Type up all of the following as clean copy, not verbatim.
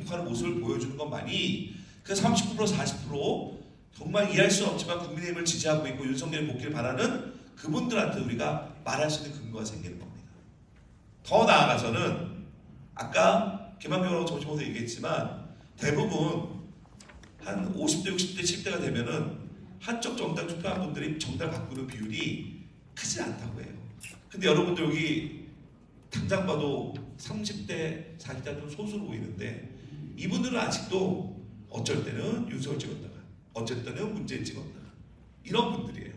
극복하는 모습을 보여주는 것만이 그 39% 40% 정말 이해할 수는 없지만 국민의힘을 지지하고 있고 윤석열의 복귀를 바라는 그분들한테 우리가 말할 수 있는 근거가 생기는 겁니다. 더 나아가서는 아까 김한표라고 점심에서 얘기했지만 대부분 한 50대 60대 70대가 되면은 한쪽 정당 투표한 분들이 정당을 바꾸는 비율이 크지 않다고 해요. 근데 여러분들 여기 당장 봐도 30대 40대 좀 소수로 보이는데 이분들은 아직도 어쩔 때는 윤석열 찍었다가 어쩔 때는 문재인 찍었다가 이런 분들이에요.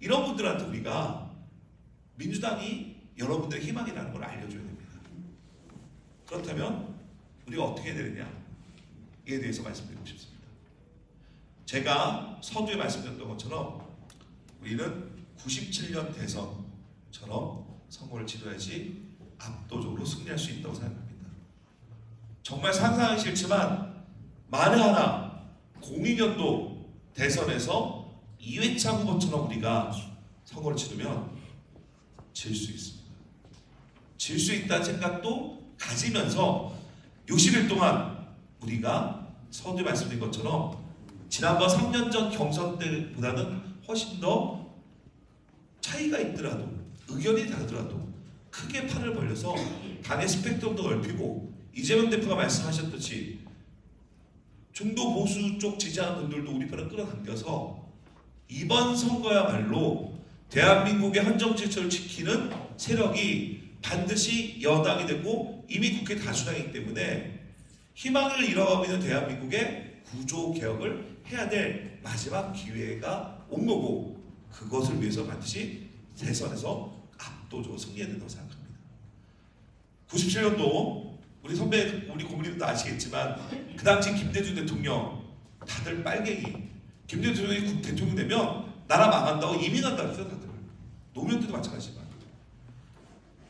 이런 분들한테 우리가 민주당이 여러분들의 희망이라는 걸 알려줘야 됩니다. 그렇다면 우리가 어떻게 해야 되느냐 이에 대해서 말씀드리고 싶습니다. 제가 서두에 말씀드렸던 것처럼 우리는 97년 대선처럼 선거를 치러야지 압도적으로 승리할 수 있다고 생각합니다. 정말 상상하기 싫지만 만에 하나 02년도 대선에서 이회창 후보처럼 우리가 선거를 치르면 질 수 있습니다. 질 수 있다는 생각도 가지면서 60일 동안 우리가 서두에 말씀드린 것처럼 지난번 3년 전 경선 때보다는 훨씬 더 차이가 있더라도 의견이 다르더라도 크게 판을 벌려서 당의 스펙트럼도 넓히고 이재명 대표가 말씀하셨듯이 중도 보수 쪽 지지하는 분들도 우리 편을 끌어당겨서 이번 선거야말로 대한민국의 헌정 질서를 지키는 세력이 반드시 여당이 되고 이미 국회 다수당이기 때문에 희망을 잃어가고 있는 대한민국의 구조 개혁을 해야 될 마지막 기회가 온 거고 그것을 위해서 반드시 대선에서 압도적으로 승리해야 된다고 생각합니다. 97년도 우리 선배 우리 고모님도 아시겠지만 그 당시 김대중 대통령 다들 빨갱이 김대중 대통령이 대통령 되면 나라 망한다고 이민한다 그랬어요. 다들 노무현 때도 마찬가지지만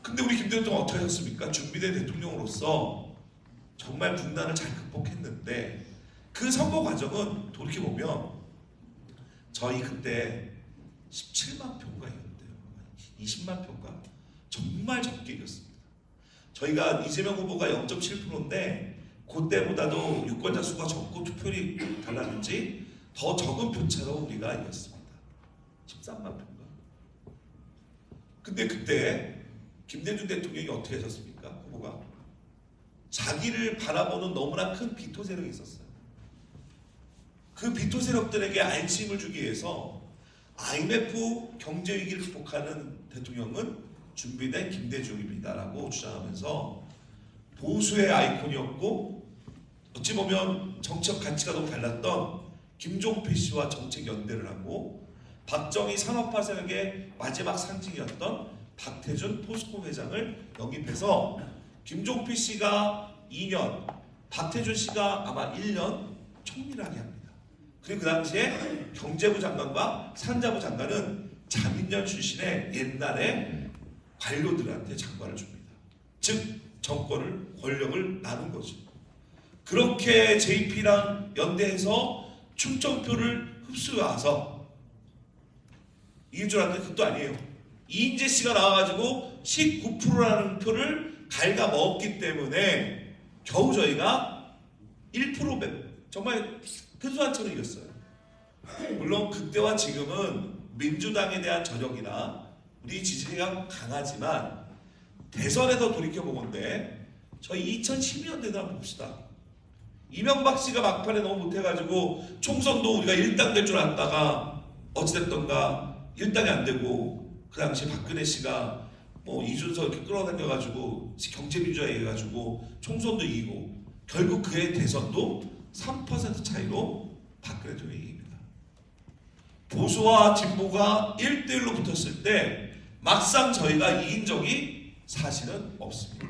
근데 우리 김대중 대통령 어떻게 하셨습니까? 준비된 대통령으로서 정말 분단을 잘 극복했는데 그 선거 과정은 돌이켜보면 저희 그때 17만 표인가 이겼대요. 20만 표인가 정말 적게 이겼습니다. 저희가 이재명 후보가 0.7%인데 그때보다도 유권자 수가 적고 투표율이 달랐는지 더 적은 표차로 우리가 이겼습니다. 13만 표인가. 근데 그때 김대중 대통령이 어떻게 하셨습니까? 후보가 자기를 바라보는 너무나 큰 비토 세력이 있었어요. 그 비토 세력들에게 안심을 주기 위해서 IMF 경제 위기를 극복하는 대통령은 준비된 김대중입니다라고 주장하면서 보수의 아이콘이었고 어찌 보면 정책 가치가 너무 달랐던 김종필 씨와 정책 연대를 하고 박정희 산업화 세력의 마지막 상징이었던 박태준 포스코 회장을 영입해서 김종필 씨가 2년, 박태준 씨가 아마 1년 총리하게 합니다. 그리고 그 당시에 경제부 장관과 산자부 장관은 자민련 출신의 옛날에 관료들한테 장관을 줍니다. 즉 정권을 권력을 나눈 거죠. 그렇게 JP랑 연대해서 충청표를 흡수해와서 이길 줄 알았는데 그것도 아니에요. 이인재 씨가 나와가지고 19%라는 표를 갉아먹었기 때문에 겨우 저희가 1% 정말 근소한 차로 이겼어요. 물론 그때와 지금은 민주당에 대한 저력이나 우리 지지가 강하지만 대선에서 돌이켜보건데 저희 2012년대도 한번 봅시다. 이명박 씨가 막판에 너무 못해가지고 총선도 우리가 1당 될 줄 알았다가 어찌됐던가 1당이 안 되고 그 당시 박근혜 씨가 뭐 이준석 이렇게 끌어당겨가지고 경제민주화 얘기해가지고 총선도 이기고 결국 그의 대선도 3% 차이로 박근혜 대통령이 이깁니다. 보수와 진보가 1대1로 붙었을 때 막상 저희가 이긴 적이 사실은 없습니다.